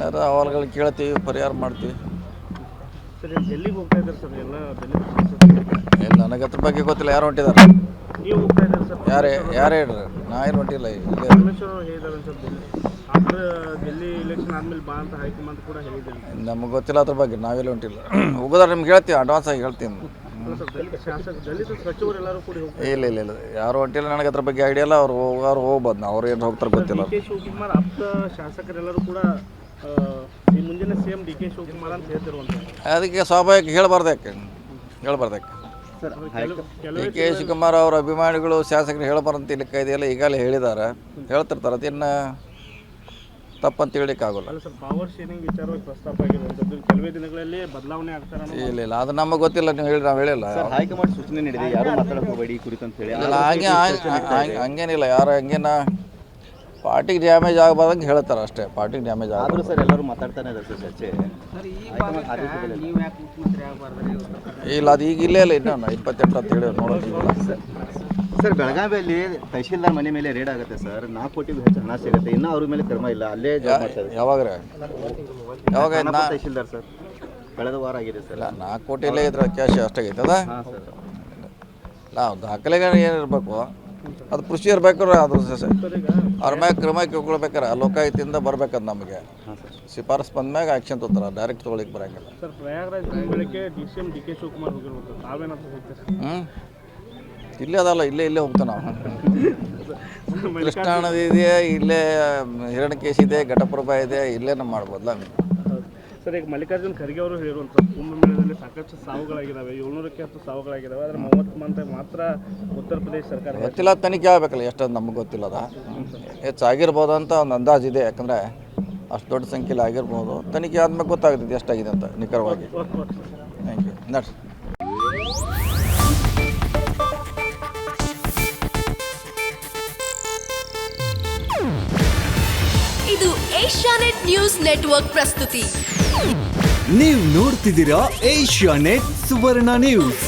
ಯಾರು ಅಹವಾಲುಗಳು ಕೇಳ್ತೀವಿ, ಪರಿಹಾರ ಮಾಡ್ತೀವಿ. ಸರ್ ಎಲ್ಲಿಗೆ ಹೋಗ್ತಾ ಇದ್ದಾರೆ ಸರ್ ಎಲ್ಲ ದಲಿತ ಇಲ್ಲ, ನನಗೆ ಅದ್ರ ಬಗ್ಗೆ ಗೊತ್ತಿಲ್ಲ. ಯಾರು ಹೊಂಟಿದ್ದಾರೆ? ನೀವು ಹೋಗ್ತಾ ಇದ್ದಾರೆ ಸರ್? ಯಾರು ಹೇಳ್ರಿ? ನಾ ಏನು ಹೊಂಟಿಲ್ಲ. ಇಲ್ಲೇ ಪರಮೇಶ್ವರ್ ಅವರು ಹೇಳಿದ್ದಾರೆ ಸರ್ ಆಫ್ಟರ್ ಡೆಲ್ಲಿ ಎಲೆಕ್ಷನ್ ಆದಮೇಲೆ ಬಾ ಅಂತ ಹೈಕಮಾಂಡ್ ಕೂಡ ಹೇಳಿದ್ದಾರೆ. ನಮಗೆ ಗೊತ್ತಿಲ್ಲ ಅದ್ರ ಬಗ್ಗೆ, ನಾವೆಲ್ಲ ಹೊಂಟಿಲ್ಲ. ಹೋಗೋದಾರೆ ನಿಮ್ಗೆ ಹೇಳ್ತೀವಿ, ಅಡ್ವಾನ್ಸ್ ಆಗಿ ಹೇಳ್ತೀನಿ. ದಲಿತ ಸಚಿವರೆಲ್ಲರೂ ಕೂಡ ಇಲ್ಲ ಯಾರು ಹೊಂಟಿಲ್ಲ. ನನಗೆ ಅದ್ರ ಬಗ್ಗೆ ಐಡಿಯಾ ಇಲ್ಲ. ಅವ್ರು ಹೋಗ್ಬೋದು. ಅವ್ರು ಏನು ಹೋಗ್ತಾರೆ ಗೊತ್ತಿಲ್ಲ. ಡಿ ಕೆ ಶಿವಕುಮಾರ್ ಆಪ್ತ ಶಾಸಕರೆಲ್ಲರೂ ಕೂಡ ಈ ಮುಂದಿನ CM ಡಿ ಕೆ ಶಿವಕುಮಾರ್ ಅಂತ ಹೇಳ್ತಿರುವಂಥ ಅದಕ್ಕೆ ಸ್ವಾಭಾವಿಕ ಹೇಳ್ಬಾರ್ದಕ್ಕೆ ಸರ್ ಡಿ ಕೆ ಶಿವಕುಮಾರ್ ಅವರ ಅಭಿಮಾನಿಗಳು ಶಾಸಕರು ಹೇಳಬಾರಂತ ಇಲ್ಲಿ ಕಾಯ್ದೆಯಲ್ಲ ಈಗಾಗಲೇ ಹೇಳಿದ್ದಾರೆ, ಹೇಳ್ತಿರ್ತಾರೆ. ಅದನ್ನು ತಪ್ಪಂತ ಹೇಳಲಿಕ್ಕಾಗಲ್ಲ. ಅಲ್ಲ ಸರ್, ಪವರ್ ಶೇರಿಂಗ್ ವಿಚಾರವಾಗಿ ಪ್ರಸ್ತಾಪ ಆಗಿರುವಂಥದ್ದು ಕೆಲವೇ ದಿನಗಳಲ್ಲಿ ಬದಲಾವಣೆ ಆಗ್ತಾರೆ. ಇಲ್ಲ ಅದು ನಮಗೆ ಗೊತ್ತಿಲ್ಲ. ನೀವು ಹೇಳಿ, ನಾವು ಹೇಳಿಲ್ಲ. ಹೈಕಮಾಂಡ್ ಸೂಚನೆ ನೀಡಿದೆ, ಯಾರು ಮಾತಾಡಕ್ಕೆ ಹೋಗಬೇಡಿ ಈ ಕುರಿತು ಅಂತ ಹೇಳಿ. ಇಲ್ಲ ಹಂಗೇನಿಲ್ಲ. ಯಾರು ಹಂಗೇನ ಪಾರ್ಟಿಗೆ ಡ್ಯಾಮೇಜ್ ಆಗಬಾರ್ದಂಗೆ ಹೇಳ್ತಾರೆ ಅಷ್ಟೇ. ಪಾರ್ಟಿಗೆ ಡ್ಯಾಮೇಜ್ ಆದರೂ ಸರ್ ಎಲ್ಲರೂ ಮಾತಾಡ್ತಾನೆ ಇದ್ದಾರೆ ಸರ್ ಚರ್ಚೆ. ಇಲ್ಲ, ಅದು ಈಗ ಇಲ್ಲೇ ಇಲ್ಲ. ಇನ್ನೂ 28 ಅಂತ ಹೇಳಿ ನೋಡೋದಿಲ್ಲ. ಸರ್ ಬೆಳಗಾವಿಯಲ್ಲಿ ತಹಶೀಲ್ದಾರ್ ಮನೆ ಮೇಲೆ ರೇಡ್ ಆಗುತ್ತೆ ಸರ್. 4 ಕೋಟಿಗೂ ಹೆಚ್ಚು ಹಣ ಸಿಗುತ್ತೆ. ಇನ್ನೂ ಅವ್ರ ಮೇಲೆ ಕ್ರಮ ಇಲ್ಲ. ಅಲ್ಲೇ ಯಾವಾಗ ತಹಶೀಲ್ದಾರ್ ಸರ್ ಕಳೆದ ವಾರ ಆಗಿದೆ ಸರ್. ಇಲ್ಲ 4 ಕೋಟಿಲೇ ಇದ್ರೆ ಕ್ಯಾಶ್ ಅಷ್ಟಾಗೈತೆ ಅದ. ಹಾಂ ಸರ್. ಇಲ್ಲ ದಾಖಲೆಗಳು ಏನಿರಬೇಕು, ಅದು ಪ್ರೊಸೀಜರ್ ಬೇಕಾದ್ರೆ ಅದು ಅವ್ರ ಮ್ಯಾಗ ಕ್ರಮ ಕೈಗೊಳ್ಬೇಕಾರೆ ಲೋಕಾಯುಕ್ತಿಯಿಂದ ಬರ್ಬೇಕದು. ನಮಗೆ ಶಿಫಾರಸ್ ಬಂದ್ಮ್ಯಾಗ ಆ್ಯಕ್ಷನ್ ತೊಗೊತಾರೆ, ಡೈರೆಕ್ಟ್ ತೊಗೊಳಿಕ್ಕೆ ಬರೋಂಗಿಲ್ಲ. ಸರ್ ಪ್ರಯಾಗರಾಜ್ ಬೆಳಗ್ಗೆ CM ಡಿ ಕೆ ಶಿವಕುಮಾರ್ ಹೋಗಿರ್ಬೋದು, ತಾವೇನಾದ್ರು ಹೋಗ್ತೀರಾ? ಇಲ್ಲೇ ಅದಲ್ಲ, ಇಲ್ಲೇ ಹೋಗ್ತಾವೆ ನಾವು. ಕೃಷ್ಣಾ ನದಿ ಇದೆ, ಇಲ್ಲೇ ಹಿರಣ್ಯಕೇಶಿ ಇದೆ, ಘಟಪ್ರಭಾ ಇದೆ, ಇಲ್ಲೇ ನಾವು ಮಾಡ್ಬೋದಲ್ಲ. ಸರ್ ಈಗ ಮಲ್ಲಿಕಾರ್ಜುನ್ ಖರ್ಗೆ ಅವರು ಹೇಳಿರುವಂಥದ್ದು ಕುಂಭಮೇಳದಲ್ಲಿ ಸಾಕಷ್ಟು ಸಾವುಗಳಾಗಿದ್ದಾವೆ, 700ಕ್ಕೆ 10 ಸಾವುಗಳಾಗಿದ್ದಾವೆ. ಆದರೆ 30 ಮಂದಿ ಮಾತ್ರ ಉತ್ತರ ಪ್ರದೇಶ ಸರ್ಕಾರ ಗೊತ್ತಿಲ್ಲ, ತನಿಖೆ ಆಗಬೇಕಲ್ಲ. ಎಷ್ಟೊಂದು ನಮಗೆ ಗೊತ್ತಿಲ್ಲದ ಹೆಚ್ಚಾಗಿರ್ಬೋದು ಅಂತ ಒಂದು ಅಂದಾಜು ಇದೆ. ಯಾಕಂದರೆ ಅಷ್ಟು ದೊಡ್ಡ ಸಂಖ್ಯೆಯಲ್ಲಿ ಆಗಿರ್ಬೋದು. ತನಿಖೆ ಆದ್ಮೇಲೆ ಗೊತ್ತಾಗ್ತದೆ ಎಷ್ಟಾಗಿದೆ ಅಂತ ನಿಖರವಾಗಿ. Thank you. ನಡ್ರಿ. ಇದು ಏಷ್ಯಾನೆಟ್ ನ್ಯೂಸ್ ನೆಟ್ವರ್ಕ್ ಪ್ರಸ್ತುತಿ. ನೀವು ನೋಡ್ತಿದ್ದೀರಾ ಏಷ್ಯಾನೆಟ್ ಸುವರ್ಣ ನ್ಯೂಸ್.